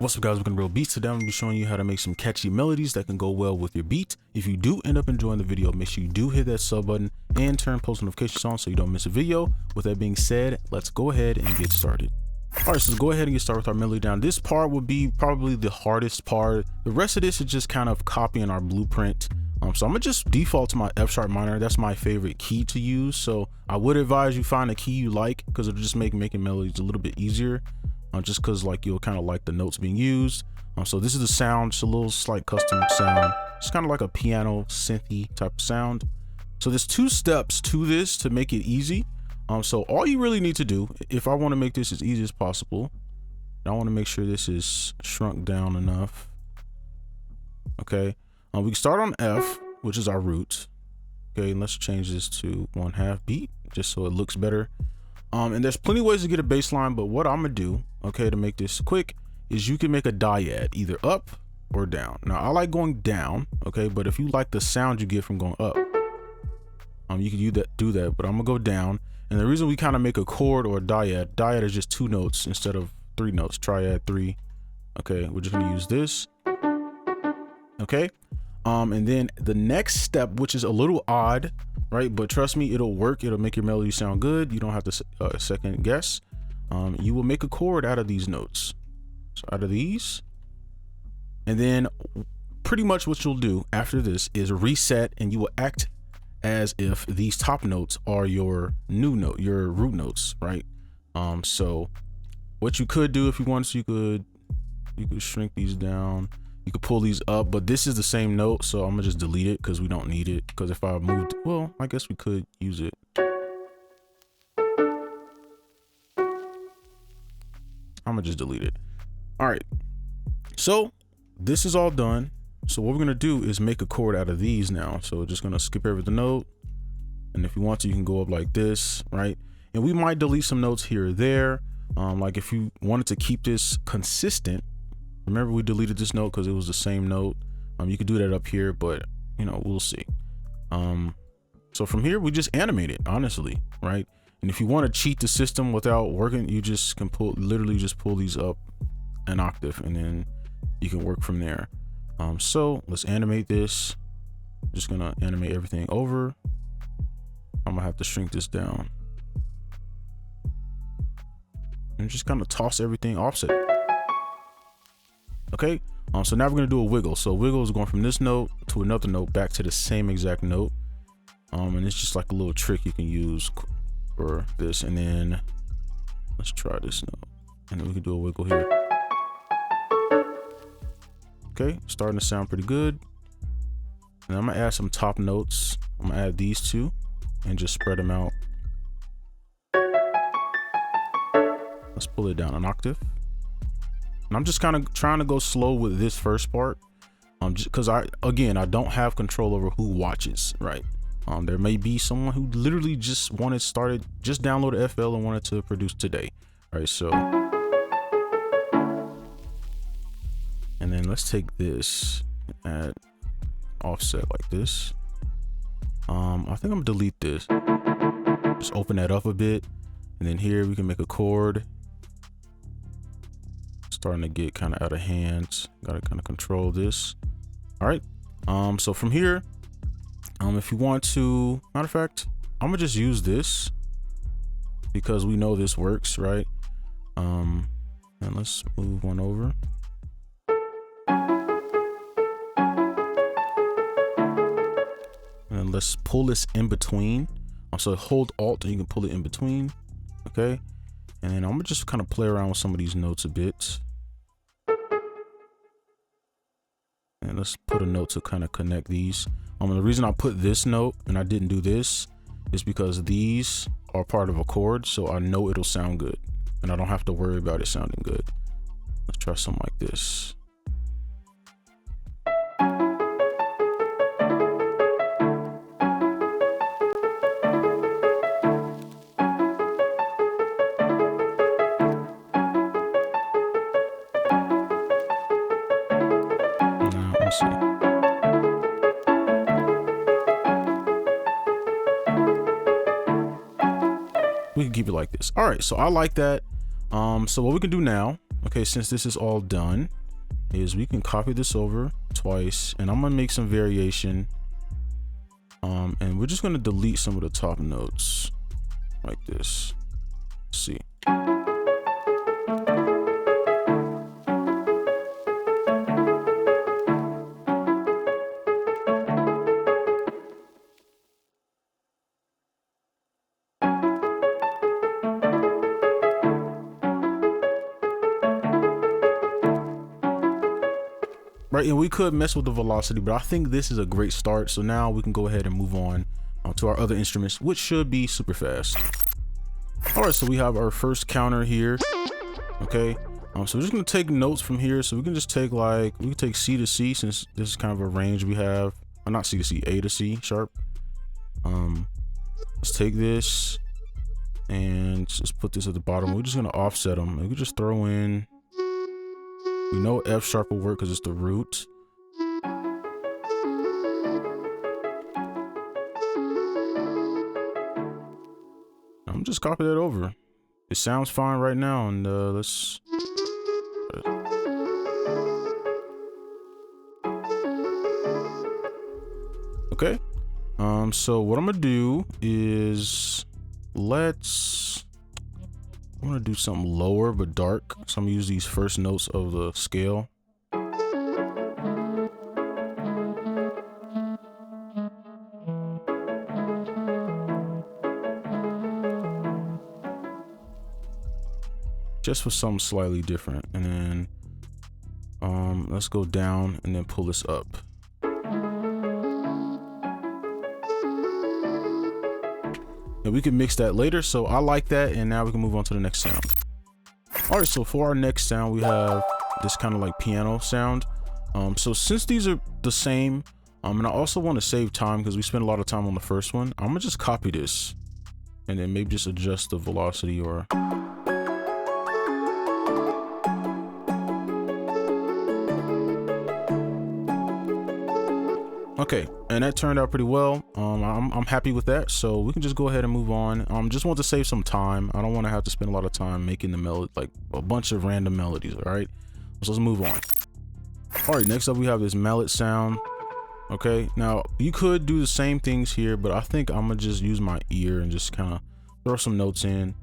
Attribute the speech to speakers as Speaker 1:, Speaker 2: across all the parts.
Speaker 1: What's up guys, welcome to Real Beats. Today I'm going to be showing you how to make some catchy melodies that can go well with your beat. If you do end up enjoying the video, make sure you do hit that sub button and turn post notifications on so you don't miss a video. With that being said, let's go ahead and get started. Alright, so let's go ahead and get started with our melody down. This part would be probably the hardest part. The rest of this is just kind of copying our blueprint. So I'm gonna just default to my F sharp minor. That's my favorite key to use. So I would advise you find a key you like because it'll just make making melodies a little bit easier. Just because like you'll kind of like the notes being used. So this is the sound, just a little slight custom sound. It's kind of like a piano synthy type of sound. So there's two steps to this to make it easy. So all you really need to do, if I want to make this as easy as possible, I want to make sure this is shrunk down enough. Okay, we can start on F, which is our root. Okay, and let's change this to 1/2 beat just so it looks better. And there's plenty of ways to get a bass line, but what I'm gonna do, okay, to make this quick, is you can make a dyad either up or down. Now I like going down, okay, but if you like the sound you get from going up, you can do that, but I'm gonna go down. And the reason we kind of make a chord or a dyad is just 2 notes instead of 3 notes, triad 3. Okay, we're just gonna use this. Okay, and then the next step, which is a little odd, right, but trust me, it'll work. It'll make your melody sound good. You don't have to second guess. You will make a chord out of these notes, so out of these, and then pretty much what you'll do after this is reset, and you will act as if these top notes are your new note, your root notes, right? So what you could do if you wanted to, you could shrink these down. You could pull these up, but this is the same note, so I'm gonna just delete it because we don't need it. Because if I moved, well, I guess we could use it. I'm gonna just delete it. All right, so this is all done. So what we're gonna do is make a chord out of these now. So we're just gonna skip over the note, and if you want to, you can go up like this, right? And we might delete some notes here or there. Like if you wanted to keep this consistent, remember we deleted this note because it was the same note. You could do that up here, but you know, we'll see. So from here we just animate it, honestly, right? And if you want to cheat the system without working, you just can literally just pull these up an octave, and then you can work from there. So let's animate this. Just gonna animate everything over. I'm gonna have to shrink this down and just kind of toss everything offset. Okay, so now we're gonna do a wiggle. So wiggle is going from this note to another note back to the same exact note. And it's just like a little trick you can use for this. And then let's try this note, and then we can do a wiggle here. Okay, starting to sound pretty good. And I'm gonna add some top notes. I'm gonna add these 2 and just spread them out. Let's pull it down an octave. And I'm just kind of trying to go slow with this first part, because I don't have control over who watches, right? There may be someone who literally just downloaded FL and wanted to produce today, right? So, and then let's take this and add offset like this. I think I'm gonna delete this. Just open that up a bit, and then here we can make a chord. Starting to get kind of out of hand. Gotta kind of control this. All right, so from here, if you want to, matter of fact, I'm gonna just use this because we know this works, right? And let's move one over. And let's pull this in between. So hold Alt and you can pull it in between. Okay, and then I'm gonna just kind of play around with some of these notes a bit. And let's put a note to kind of connect these. The reason I put this note and I didn't do this is because these are part of a chord, so I know it'll sound good and I don't have to worry about it sounding good. Let's try something like this. Let's see. We can keep it like this. All right, so I like that. So what we can do now, okay, since this is all done, is we can copy this over twice, and I'm gonna make some variation. And we're just gonna delete some of the top notes like this. Let's see. Right, and we could mess with the velocity, but I think this is a great start. So now we can go ahead and move on to our other instruments, which should be super fast. All right, so we have our first counter here. Okay, so we're just gonna take notes from here. So we can just take we can take C to C, since this is kind of a range we have. Not C to C, A to C sharp. Let's take this and just put this at the bottom. We're just gonna offset them. We can just throw in. We know F sharp will work because it's the root. I'm just copy that over. It sounds fine right now, and let's. Okay. So what I'm gonna do is I'm gonna do something lower but dark. So I'm gonna use these first notes of the scale. Just for something slightly different. And then let's go down and then pull this up. And we can mix that later, so I like that. And now we can move on to the next sound. All right, so for our next sound, we have this kind of like piano sound. So since these are the same, and I also want to save time because we spent a lot of time on the first one, I'm gonna just copy this and then maybe just adjust the velocity or. Okay, and that turned out pretty well. I'm happy with that, so we can just go ahead and move on. Just want to save some time. I don't want to have to spend a lot of time making the melody, like a bunch of random melodies. All right, so let's move on. All right, next up we have this mallet sound. Okay, now you could do the same things here, but I think I'm gonna just use my ear and just kind of throw some notes in,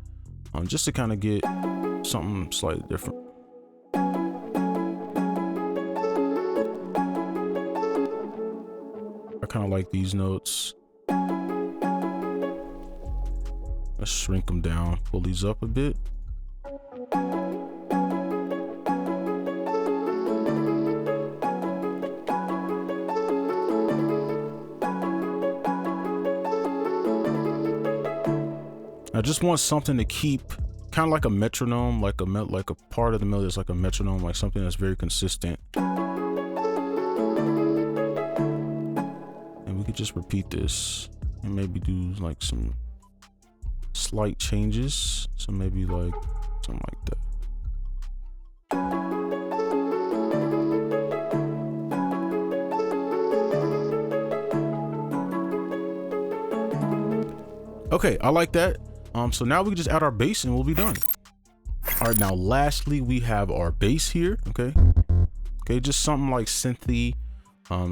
Speaker 1: just to kind of get something slightly different. I kind of like these notes. Let's shrink them down, pull these up a bit. I just want something to keep, kind of like a metronome, like a part of the melody is like a metronome, like something that's very consistent. We could just repeat this and maybe do like some slight changes. So maybe like something like that. Okay, I like that. So now we can just add our bass and we'll be done. All right, now lastly we have our bass here. Okay, just something like synthy.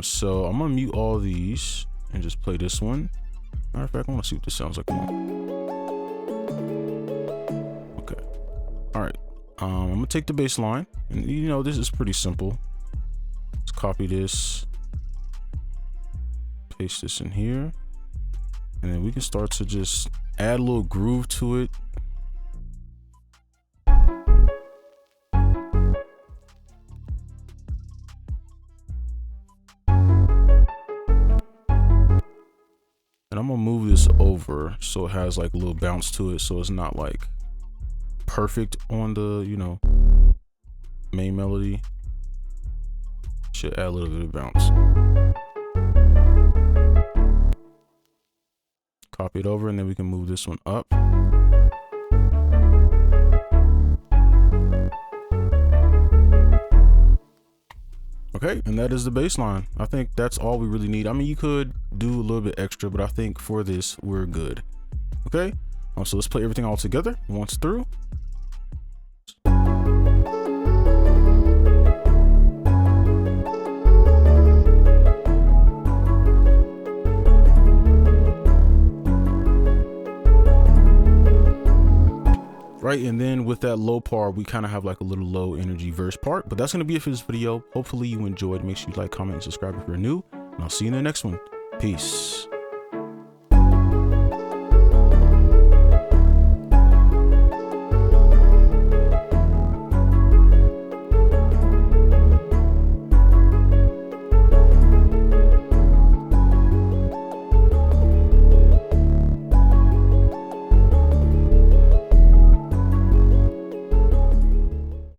Speaker 1: So I'm gonna mute all these and just play this one. Matter of fact, I want to see what this sounds like. Okay. All right. I'm gonna take the bass line, and you know this is pretty simple. Let's copy this, paste this in here, and then we can start to just add a little groove to it. And I'm gonna move this over so it has like a little bounce to it, so it's not like perfect on the, you know, main melody. Should add a little bit of bounce. Copy it over, and then we can move this one up. Okay, and that is the bass line. I think that's all we really need. I mean, you could do a little bit extra, but I think for this, we're good. Okay, so let's play everything all together once through. right? And then with that low part, we kind of have like a little low energy verse part, but that's going to be it for this video. Hopefully you enjoyed. Make sure you like, comment, and subscribe if you're new, and I'll see you in the next one. Peace.